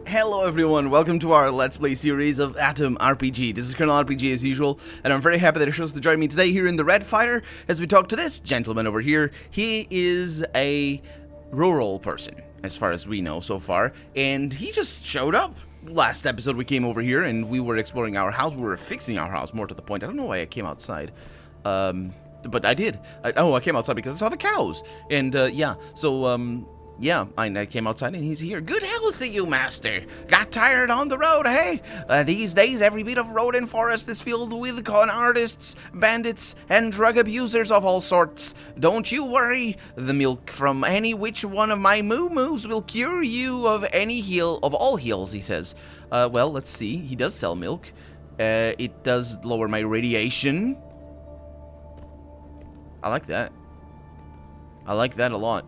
Hello everyone, welcome to our Let's Play series of A.T.O.M RPG. This is Colonel RPG as usual, and I'm very happy that you're chose to join me today here in the Red Fighter as we talk to this gentleman over here. He is a rural person, as far as we know so far, and he just showed up. Last episode we came over here and we were exploring our house. We were fixing our house, more to the point. I don't know why I came outside. But I did. I came outside because I saw the cows. And, yeah, I came outside and he's here. Good health to you, master. Got tired on the road, hey? These days, every bit of road and forest is filled with con artists, bandits, and drug abusers of all sorts. Don't you worry. The milk from any which one of my moo-moos will cure you of all heals, he says. Well, let's see. He does sell milk. It does lower my radiation. I like that. I like that a lot.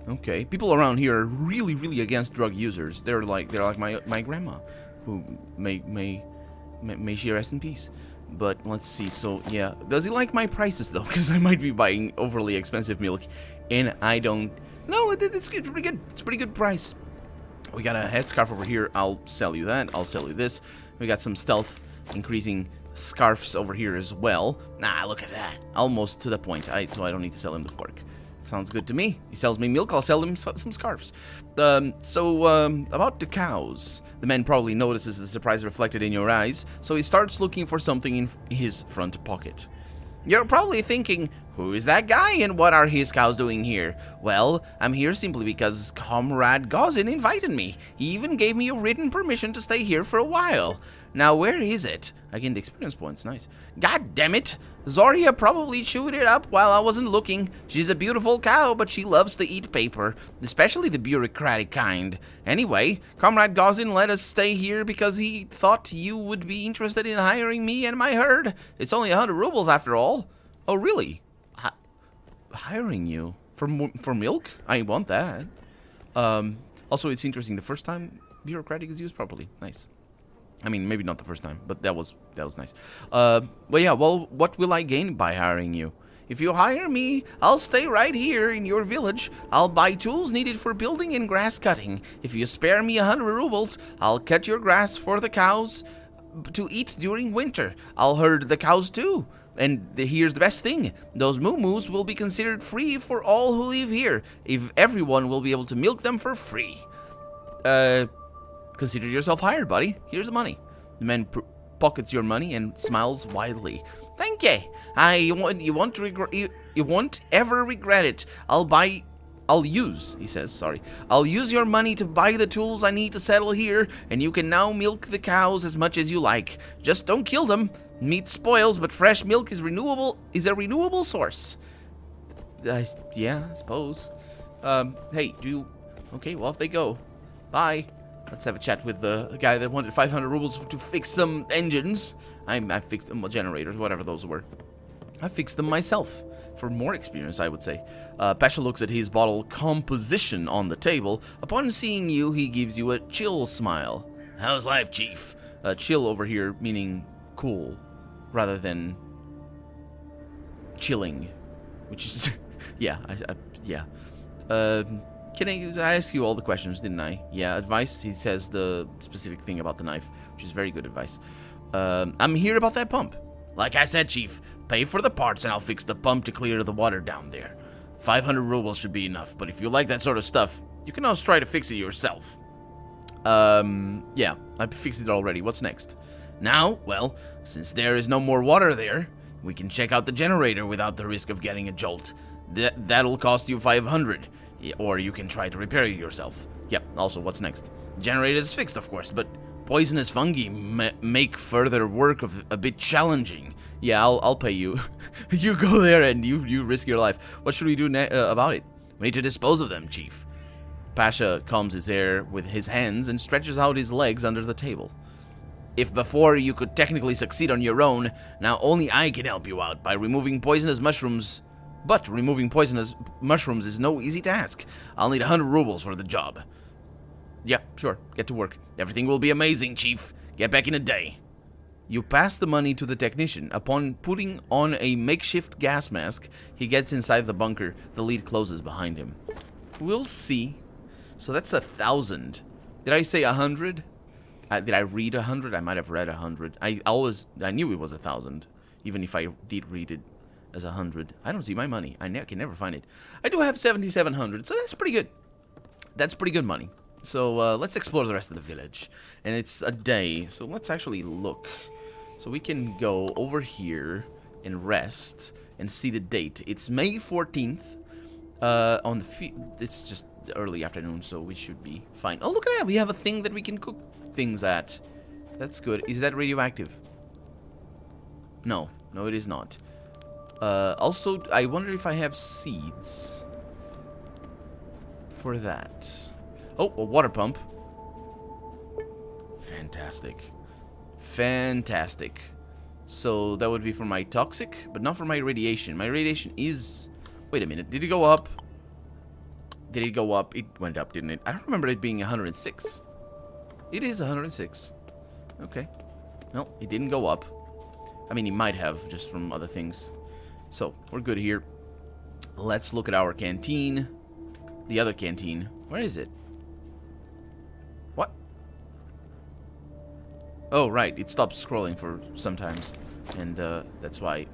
Okay. People around here are really against drug users. They're like my grandma, who may she rest in peace. But let's see. So yeah, does he like my prices though? Because I might be buying overly expensive milk, and I don't. No, it's good. Pretty good. It's a pretty good price. We got a headscarf over here. I'll sell you that. I'll sell you this. We got some stealth increasing scarves over here as well. Nah, look at that. Almost to the point. So I don't need to sell him the fork. Sounds good to me. He sells me milk, I'll sell him some scarves. About the cows. The man probably notices the surprise reflected in your eyes, so he starts looking for something in his front pocket. You're probably thinking, who is that guy and what are his cows doing here? Well, I'm here simply because Comrade Gozin invited me. He even gave me a written permission to stay here for a while. Now, where is it? I gained experience points, nice. God damn it! Zoria probably chewed it up while I wasn't looking. She's a beautiful cow, but she loves to eat paper, especially the bureaucratic kind. Anyway, Comrade Gozin let us stay here because he thought you would be interested in hiring me and my herd. It's only 100 rubles after all. Oh, really? Hiring you? For milk? I want that. Also, it's interesting. The first time bureaucratic is used properly. Nice. I mean, maybe not the first time, but that was nice. Well, yeah, well, what will I gain by hiring you? If you hire me, I'll stay right here in your village. I'll buy tools needed for building and grass cutting. If you spare me 100 rubles, I'll cut your grass for the cows to eat during winter. I'll herd the cows too. And here's the best thing. Those moo-moos will be considered free for all who live here. If everyone will be able to milk them for free. Consider yourself hired, buddy. Here's the money. The man pockets your money and smiles widely. Thank you. You won't ever regret it. I'll use your money to buy the tools I need to settle here, and you can now milk the cows as much as you like. Just don't kill them. Meat spoils, but fresh milk is a renewable source. Yeah, I suppose. Hey, okay, well, off they go. Bye. Let's have a chat with the guy that wanted 500 rubles to fix some engines. I fixed them, generators, whatever those were. I fixed them myself. For more experience, I would say. Pasha looks at his bottle composition on the table. Upon seeing you, he gives you a chill smile. How's life, Chief? Chill over here meaning cool, rather than chilling, which is, yeah, yeah. Can I ask you all the questions, didn't I? Yeah, advice, he says the specific thing about the knife, which is very good advice. I'm here about that pump. Like I said, Chief, pay for the parts and I'll fix the pump to clear the water down there. 500 rubles should be enough, but if you like that sort of stuff, you can always try to fix it yourself. Yeah, I fixed it already. What's next? Now, well, since there is no more water there, we can check out the generator without the risk of getting a jolt. That'll cost you 500. Or you can try to repair it yourself. Yep, also, what's next? Generator is fixed, of course, but poisonous fungi make further work a bit challenging. Yeah, I'll pay you. You go there and you risk your life. What should we do about it? We need to dispose of them, Chief. Pasha combs his hair with his hands and stretches out his legs under the table. If before you could technically succeed on your own, now only I can help you out by removing poisonous mushrooms. But removing poisonous mushrooms is no easy task. I'll need 100 rubles for the job. Yeah, sure. Get to work. Everything will be amazing, Chief. Get back in a day. You pass the money to the technician. Upon putting on a makeshift gas mask, he gets inside the bunker. The lid closes behind him. We'll see. So that's 1,000. Did I say 100? Did I read 100? I might have read 100. I knew it was 1,000, even if I did read it as 100. I don't see my money. I can never find it. I do have 7,700, so that's pretty good. That's pretty good money. So let's explore the rest of the village. And it's a day, so let's actually look. So we can go over here and rest and see the date. It's May 14th. It's just early afternoon, so we should be fine. Oh, look at that! We have a thing that we can cook things at. That's good. Is that radioactive? No, it is not. Also, I wonder if I have seeds for that. Oh, a water pump. Fantastic. Fantastic. So that would be for my toxic, but not for my radiation. My radiation is... Wait a minute. Did it go up? Did it go up? It went up, didn't it? I don't remember it being 106. It is 106. Okay. No, it didn't go up. I mean, it might have, just from other things. So, we're good here. Let's look at our canteen. The other canteen. Where is it? What? Oh, right. It stops scrolling for sometimes. And that's why...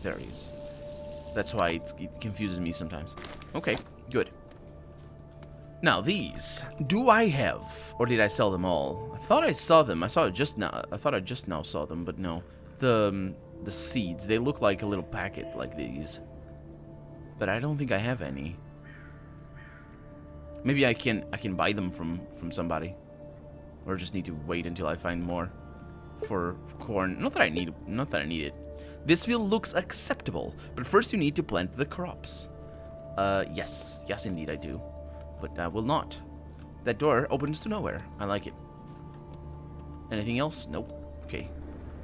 There he is. That's why it confuses me sometimes. Okay, good. Now, these. Do I have? Or did I sell them all? I thought I saw them. I saw it just now. I thought I just now saw them, but no. The seeds. They look like a little packet like these. But I don't think I have any. Maybe I can buy them from somebody. Or just need to wait until I find more for corn. Not that I need it. This field looks acceptable, but first you need to plant the crops. Yes indeed I do. But I will not. That door opens to nowhere. I like it. Anything else? Nope. Okay.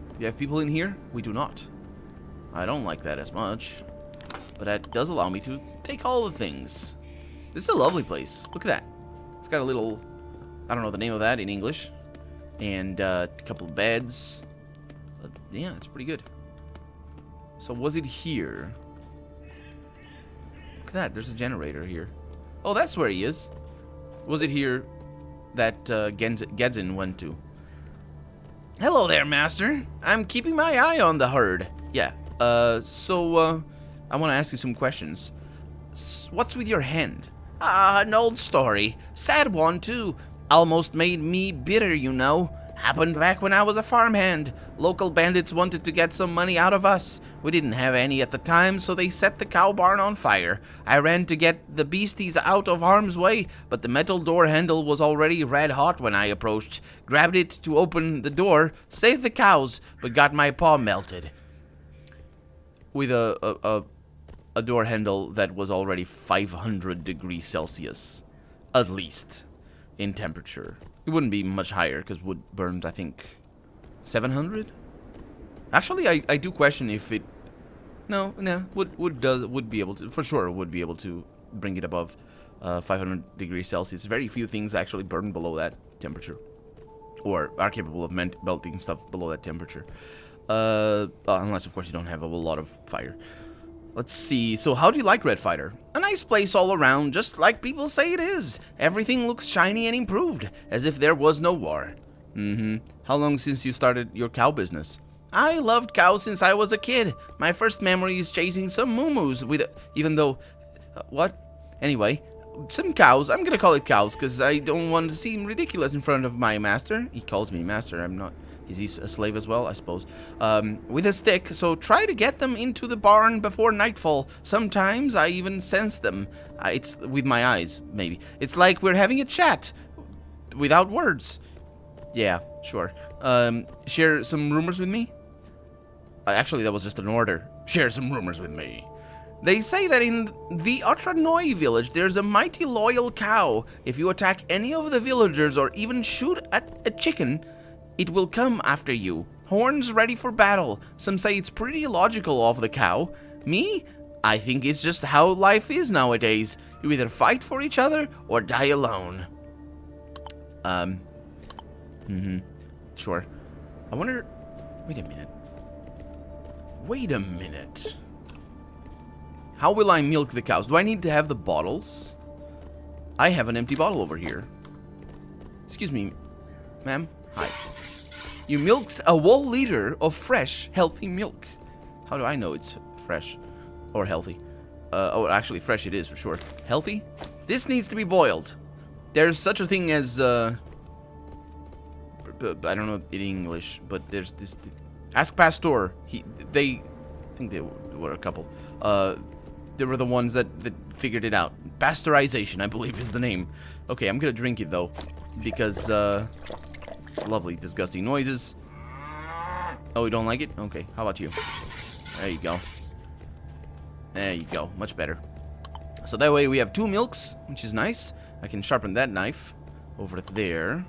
Do you have people in here? We do not. I don't like that as much. But that does allow me to take all the things. This is a lovely place. Look at that. It's got a little... I don't know the name of that in English. And a couple of beds. Yeah, it's pretty good. So was it here? Look at that. There's a generator here. Oh, that's where he is. Was it here that Gedzin went to? Hello there, master. I'm keeping my eye on the herd. Yeah. So I want to ask you some questions. What's with your hand? An old story. Sad one, too. Almost made me bitter, you know. Happened back when I was a farmhand. Local bandits wanted to get some money out of us. We didn't have any at the time, so they set the cow barn on fire. I ran to get the beasties out of harm's way, but the metal door handle was already red hot when I approached. Grabbed it to open the door, saved the cows, but got my paw melted. With a door handle that was already 500 degrees Celsius, at least, in temperature. It wouldn't be much higher, because wood burned, I think, 700? Actually, I do question if it... No, would be able to... For sure, would be able to bring it above 500 degrees Celsius. Very few things actually burn below that temperature. Or are capable of melting stuff below that temperature. Unless, of course, you don't have a lot of fire. Let's see. So, how do you like Red Fighter? A nice place all around, just like people say it is. Everything looks shiny and improved, as if there was no war. How long since you started your cow business? I loved cows since I was a kid. My first memory is chasing some moo-moos with... even though... what? Anyway, some cows. I'm gonna call it cows, because I don't want to seem ridiculous in front of my master. He calls me master. I'm not... Is he a slave as well? I suppose. With a stick, so try to get them into the barn before nightfall. Sometimes I even sense them. It's with my eyes, maybe. It's like we're having a chat. Without words. Yeah, sure. Share some rumors with me? Actually, that was just an order. Share some rumors with me. They say that in the Otranoi village, there's a mighty loyal cow. If you attack any of the villagers or even shoot at a chicken... it will come after you. Horns ready for battle. Some say it's pretty illogical of the cow. Me? I think it's just how life is nowadays. You either fight for each other or die alone. Sure. I wonder... Wait a minute. How will I milk the cows? Do I need to have the bottles? I have an empty bottle over here. Excuse me, ma'am. Hi. You milked a whole liter of fresh, healthy milk. How do I know it's fresh or healthy? Oh, actually, fresh it is for sure. Healthy? This needs to be boiled. There's such a thing as, I don't know in English, but there's this... Ask Pastor. I think they were a couple. They were the ones that figured it out. Pasteurization, I believe, is the name. Okay, I'm gonna drink it, though, because, it's lovely, disgusting noises. Oh, you don't like it? Okay, how about you? There you go. There you go, much better. So that way we have 2 milks, which is nice. I can sharpen that knife over there.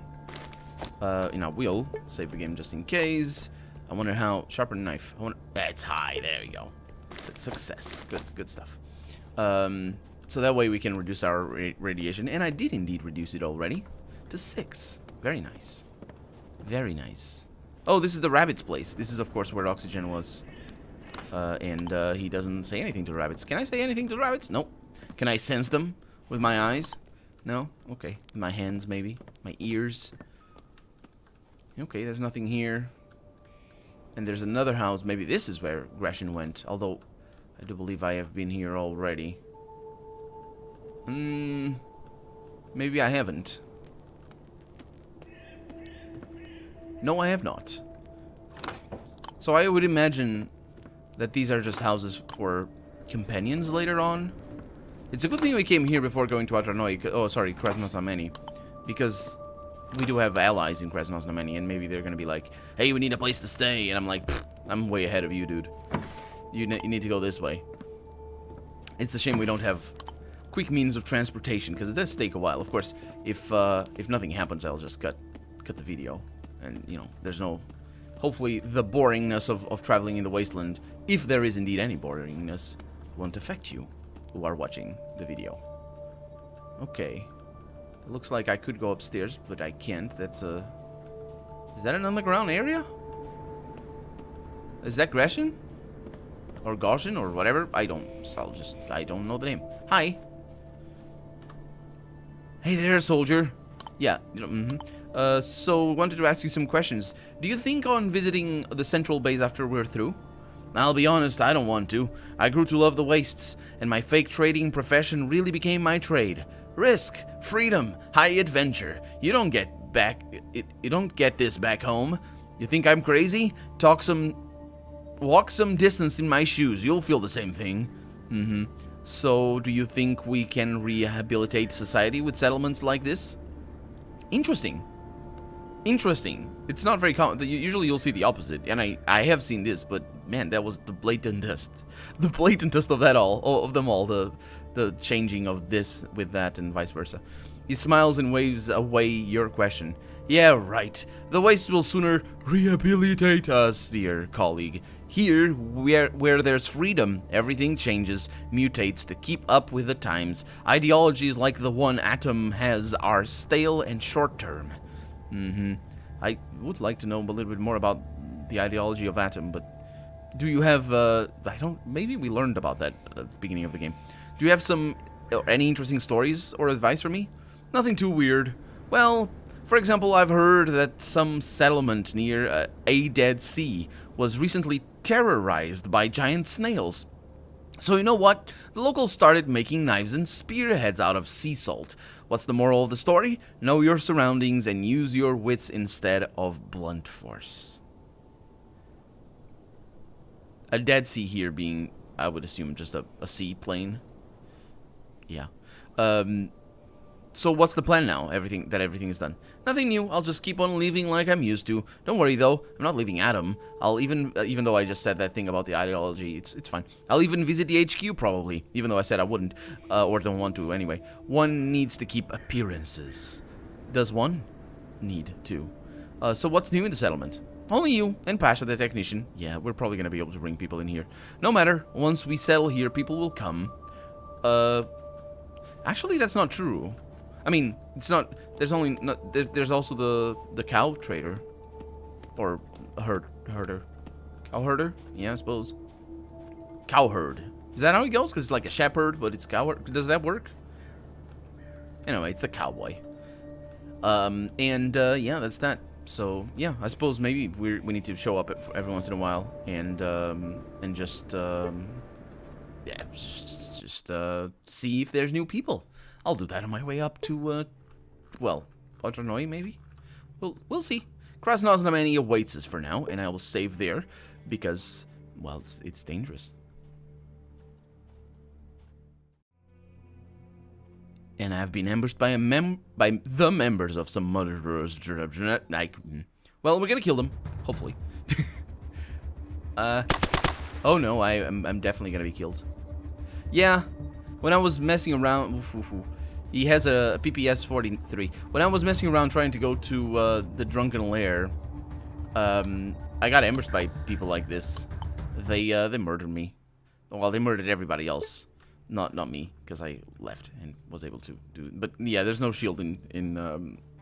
I will save the game just in case. I wonder how... Sharpen knife. It's high, there we go. Success. Good stuff. So that way we can reduce our radiation. And I did indeed reduce it already to 6. Very nice. Very nice. Oh, this is the rabbit's place. This is, of course, where oxygen was. And he doesn't say anything to rabbits. Can I say anything to rabbits? Nope. Can I sense them with my eyes? No? Okay. My hands, maybe. My ears. Okay, there's nothing here. And there's another house. Maybe this is where Gresham went. Although, I do believe I have been here already. Maybe I haven't. No, I have not. So I would imagine that these are just houses for companions later on. It's a good thing we came here before going to Atranoy. Oh, sorry, Krasnoznameni. Because we do have allies in Krasnoznameni, and maybe they're going to be like, hey, we need a place to stay. And I'm like, I'm way ahead of you, dude. You need to go this way. It's a shame we don't have quick means of transportation, because it does take a while. Of course, if nothing happens, I'll just cut the video. And, you know, there's no... Hopefully, the boringness of traveling in the Wasteland, if there is indeed any boringness, won't affect you who are watching the video. Okay. It looks like I could go upstairs, but I can't. That's a... Is that an underground area? Is that Gresham? Or Gaussian, or whatever? I don't know the name. Hi. Hey there, soldier. Yeah, you know, so wanted to ask you some questions. Do you think on visiting the central base after we're through? I'll be honest, I don't want to. I grew to love the wastes, and my fake trading profession really became my trade. Risk, freedom, high adventure. You don't get this back home. You think I'm crazy? Walk some distance in my shoes. You'll feel the same thing. So, do you think we can rehabilitate society with settlements like this? Interesting. It's not very common. Usually you'll see the opposite, and I have seen this, but man, that was the blatantest. The blatantest of that all, of them all, the changing of this with that and vice versa. He smiles and waves away your question. Yeah, right. The wastes will sooner rehabilitate us, dear colleague. Here, where there's freedom, everything changes, mutates to keep up with the times. Ideologies like the one A.T.O.M has are stale and short-term. I would like to know a little bit more about the ideology of A.T.O.M, but do you have, maybe we learned about that at the beginning of the game. Do you have any interesting stories or advice for me? Nothing too weird. Well, for example, I've heard that some settlement near a dead sea was recently terrorized by giant snails. So you know what? The locals started making knives and spearheads out of sea salt. What's the moral of the story? Know your surroundings and use your wits instead of blunt force. A dead sea here being, I would assume, just a seaplane. Yeah. So what's the plan now? Everything is done. Nothing new. I'll just keep on leaving like I'm used to. Don't worry though. I'm not leaving A.T.O.M. I'll even though I just said that thing about the ideology, it's fine. I'll even visit the HQ probably, even though I said I wouldn't, or don't want to anyway. One needs to keep appearances. Does one need to? So what's new in the settlement? Only you and Pasha the technician. Yeah, we're probably gonna be able to bring people in here. No matter. Once we settle here, people will come. Actually, that's not true. I mean, it's not. There's also the cow trader, or herder, cow herder. Yeah, I suppose. Cow herd. Is that how it goes? Because it's like a shepherd, but it's cow herd. Does that work? Anyway, it's the cowboy. Yeah, that's that. So yeah, I suppose maybe we need to show up every once in a while and just yeah, just see if there's new people. I'll do that on my way up to well, Autonoy maybe. We'll see. Krasnoznameni awaits us for now, and I will save there because well, it's dangerous. And I have been ambushed by by the members of some murderers. Like, well, we're gonna kill them, hopefully. Oh no, I'm definitely gonna be killed. Yeah, when I was messing around, he has a PPS 43. When I was messing around trying to go to the drunken lair, I got ambushed by people like this. They murdered me. Well, they murdered everybody else. Not me, because I left and was able to do it. But yeah, there's no shield in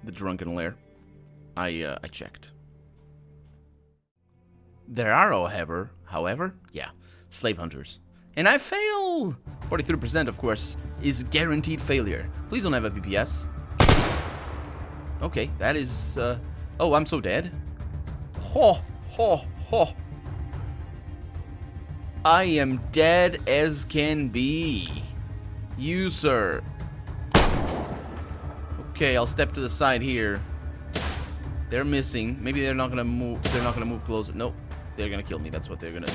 the drunken lair. I checked. There are, however, yeah, slave hunters. And I fail! 43%, of course, is guaranteed failure. Please don't have a PPS. Okay, that is... oh, I'm so dead. Ho, ho, ho. I am dead as can be. You, sir. Okay, I'll step to the side here. They're missing. Maybe they're not gonna move. They're not gonna move closer. Nope. They're gonna kill me. That's what they're gonna do.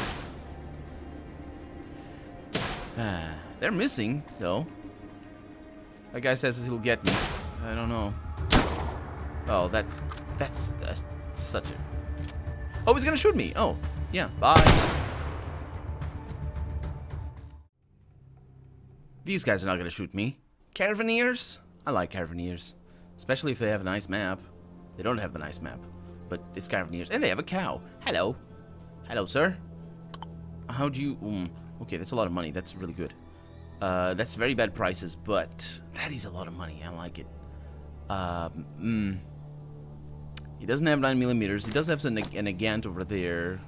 They're missing, though. That guy says he'll get me. I don't know. Oh, that's such a... Oh, he's gonna shoot me. Oh, yeah. Bye. These guys are not going to shoot me. Caravaneers? I like Caravaneers. Especially if they have a nice map. They don't have the nice map. But it's Caravaneers. And they have a cow. Hello. Hello, sir. How'd you... okay, that's a lot of money. That's really good. That's very bad prices, but that is a lot of money. I like it. He doesn't have 9mm. He does have a Nagant over there.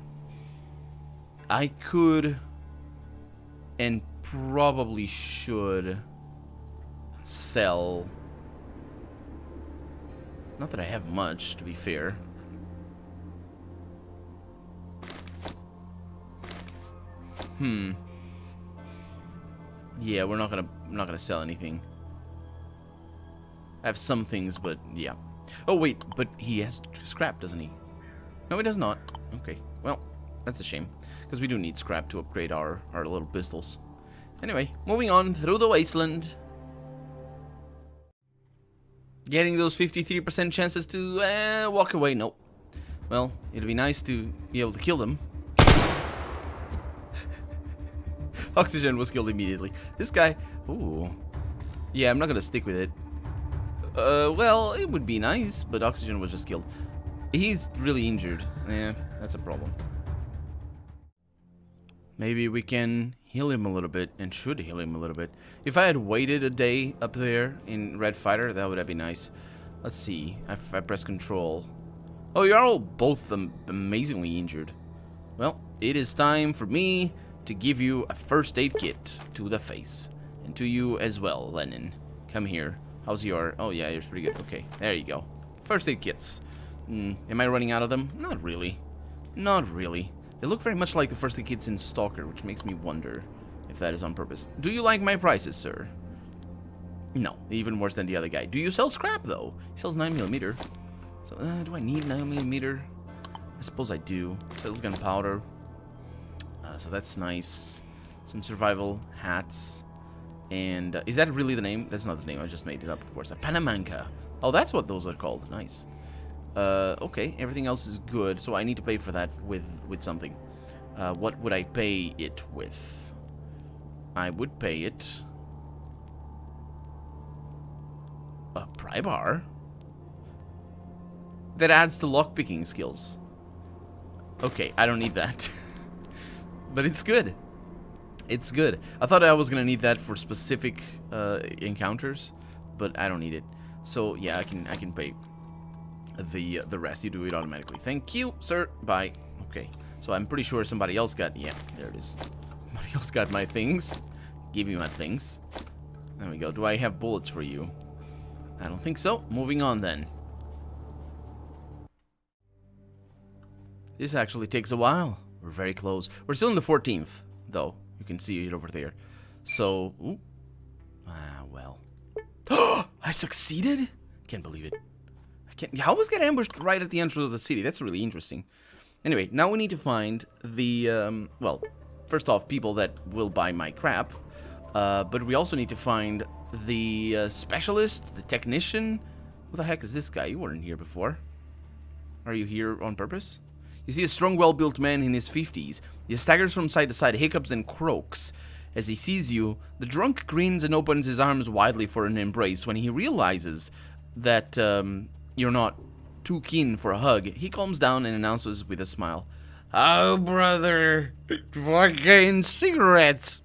I could... and probably should sell. Not that I have much, to be fair. Yeah, we're not gonna sell anything. I have some things, but yeah. Oh wait, but he has scrap, doesn't he? No, he does not. Okay, well, that's a shame, because we do need scrap to upgrade our little pistols. Anyway, moving on through the wasteland. Getting those 53% chances to walk away. Nope. Well, it'd be nice to be able to kill them. Oxygen was killed immediately. This guy... Ooh. Yeah, I'm not gonna stick with it. Well, it would be nice, but Oxygen was just killed. He's really injured. Yeah, that's a problem. Maybe we can heal him a little bit, and should heal him a little bit. If I had waited a day up there in Red Fighter, that would have been nice. Let's see. If I press control. Oh, you're all both amazingly injured. Well, it is time for me to give you a first aid kit to the face. And to you as well, Lennon. Come here. How's your... Oh, yeah, yours pretty good. Okay, there you go. First aid kits. Am I running out of them? Not really. Not really. They look very much like the first aid kits in Stalker, which makes me wonder if that is on purpose. Do you like my prices, sir? No, even worse than the other guy. Do you sell scrap, though? He sells 9mm. So, do I need 9mm? I suppose I do. Sells gunpowder. So that's nice. Some survival hats. And, is that really the name? That's not the name. I just made it up, of course. A Panamanca. Oh, that's what those are called. Nice. Okay, everything else is good, so I need to pay for that with something. What would I pay it with? I would pay it... a pry bar? That adds to lockpicking skills. Okay, I don't need that. But it's good. It's good. I thought I was gonna need that for specific encounters, but I don't need it. So, yeah, I can pay... the rest. You do it automatically. Thank you, sir. Bye. Okay. So I'm pretty sure somebody else got... Yeah, there it is. Somebody else got my things. Give me my things. There we go. Do I have bullets for you? I don't think so. Moving on then. This actually takes a while. We're very close. We're still in the 14th, though. You can see it over there. So, ooh. Well. I succeeded? Can't believe it. How was get ambushed right at the entrance of the city? That's really interesting. Anyway, now we need to find the, well, first off, people that will buy my crap. But we also need to find the specialist, the technician. Who the heck is this guy? You weren't here before. Are you here on purpose? You see a strong, well-built man in his 50s. He staggers from side to side, hiccups and croaks. As he sees you, the drunk grins and opens his arms widely for an embrace. When he realizes that you're not too keen for a hug, he calms down and announces with a smile, "Oh, brother, fucking cigarettes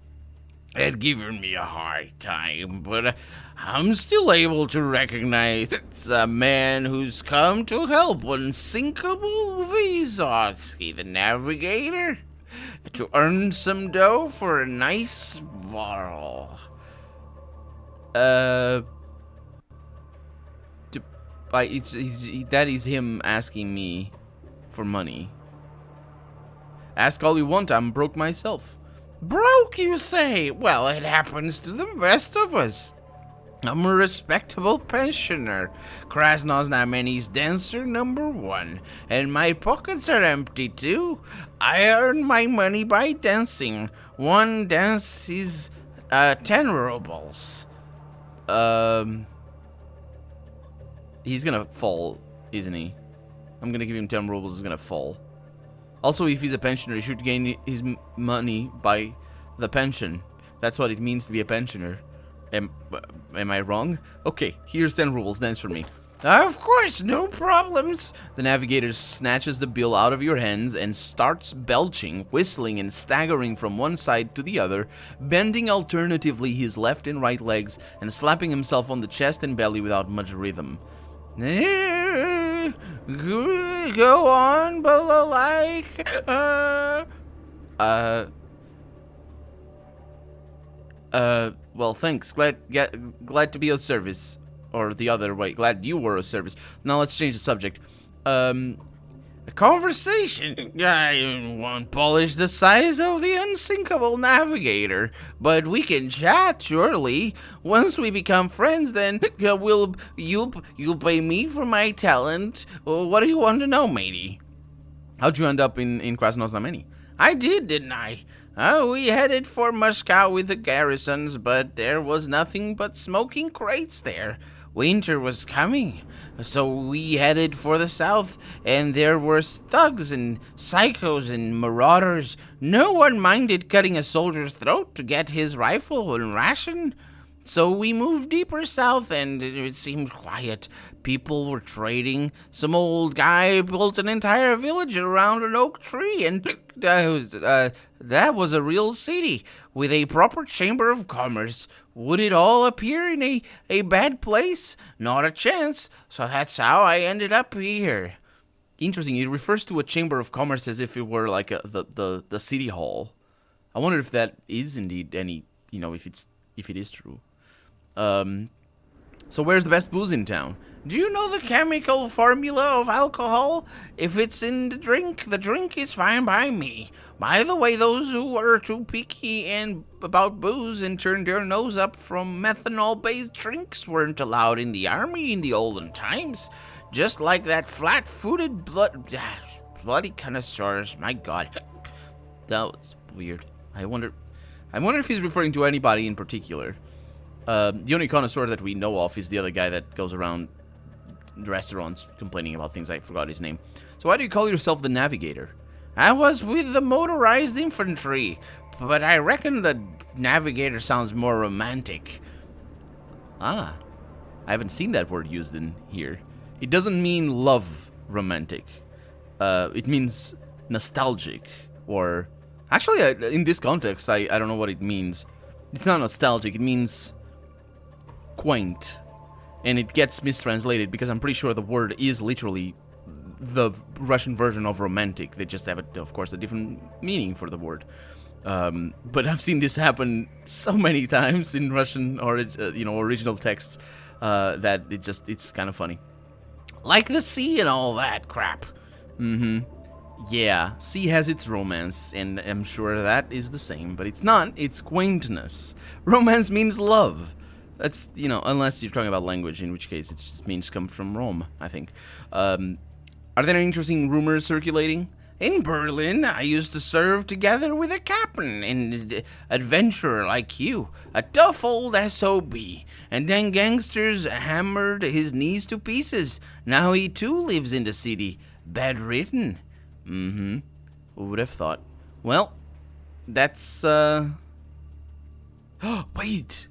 had given me a hard time, but I'm still able to recognize it's a man who's come to help Unsinkable Vysotsky, the navigator, to earn some dough for a nice bottle." That is him asking me for money. Ask all you want, I'm broke myself. Broke, you say? Well, it happens to the best of us. I'm a respectable pensioner, Krasnoznameni's dancer #1, and my pockets are empty too. I earn my money by dancing. One dance is 10 rubles. He's gonna fall, isn't he? I'm gonna give him 10 rubles, he's gonna fall. Also, if he's a pensioner, he should gain his money by the pension. That's what it means to be a pensioner. Am I wrong? Okay, here's 10 rubles, dance for me. Of course, no problems. The navigator snatches the bill out of your hands and starts belching, whistling, and staggering from one side to the other, bending alternatively his left and right legs and slapping himself on the chest and belly without much rhythm. Go on, balalaika. Well, thanks. Glad to be of service. Or the other way. Glad you were of service. Now let's change the subject. A conversation. I won't polish the size of the unsinkable navigator, but we can chat, surely. Once we become friends, then you'll pay me for my talent. What do you want to know, matey? How'd you end up in Krasnoznameni? I did, didn't I? We headed for Moscow with the garrisons, but there was nothing but smoking crates there. Winter was coming, so we headed for the south, and there were thugs and psychos and marauders. No one minded cutting a soldier's throat to get his rifle and ration. So we moved deeper south, and it seemed quiet. People were trading. Some old guy built an entire village around an oak tree, and that was a real city with a proper chamber of commerce. Would it all appear in a bad place? Not a chance. So that's how I ended up here. Interesting. It refers to a chamber of commerce as if it were like the city hall. I wonder if that is indeed any, if it is true. So where's the best booze in town? Do you know the chemical formula of alcohol? If it's in the drink is fine by me. By the way, those who are too picky about booze and turned their nose up from methanol-based drinks weren't allowed in the army in the olden times. Just like that flat-footed bloody connoisseurs. My God, that was weird. I wonder if he's referring to anybody in particular. The only connoisseur that we know of is the other guy that goes around the restaurants complaining about things. I forgot his name. So why do you call yourself the navigator? I was with the motorized infantry, but I reckon the navigator sounds more romantic. Ah, I haven't seen that word used in here. It doesn't mean love romantic. It means nostalgic, or... Actually, in this context, I don't know what it means. It's not nostalgic, it means quaint. And it gets mistranslated because I'm pretty sure the word is literally the Russian version of romantic. They just have, of course, a different meaning for the word. But I've seen this happen so many times in Russian or original texts. that it's kind of funny. Like the sea and all that crap. Yeah, sea has its romance, and I'm sure that is the same, but it's not. It's quaintness. Romance means love. That's, unless you're talking about language, in which case it just means come from Rome, I think. Are there any interesting rumors circulating? In Berlin, I used to serve together with a captain, an adventurer like you, a tough old SOB, and then gangsters hammered his knees to pieces. Now he too lives in the city, bedridden. Who would have thought? Well, that's, wait!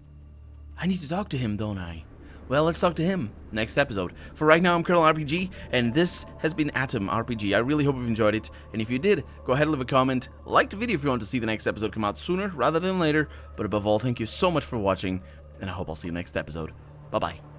I need to talk to him, don't I? Well, let's talk to him next episode. For right now, I'm Colonel RPG, and this has been A.T.O.M RPG. I really hope you've enjoyed it, and if you did, go ahead and leave a comment, like the video if you want to see the next episode come out sooner rather than later, but above all, thank you so much for watching, and I hope I'll see you next episode. Bye-bye.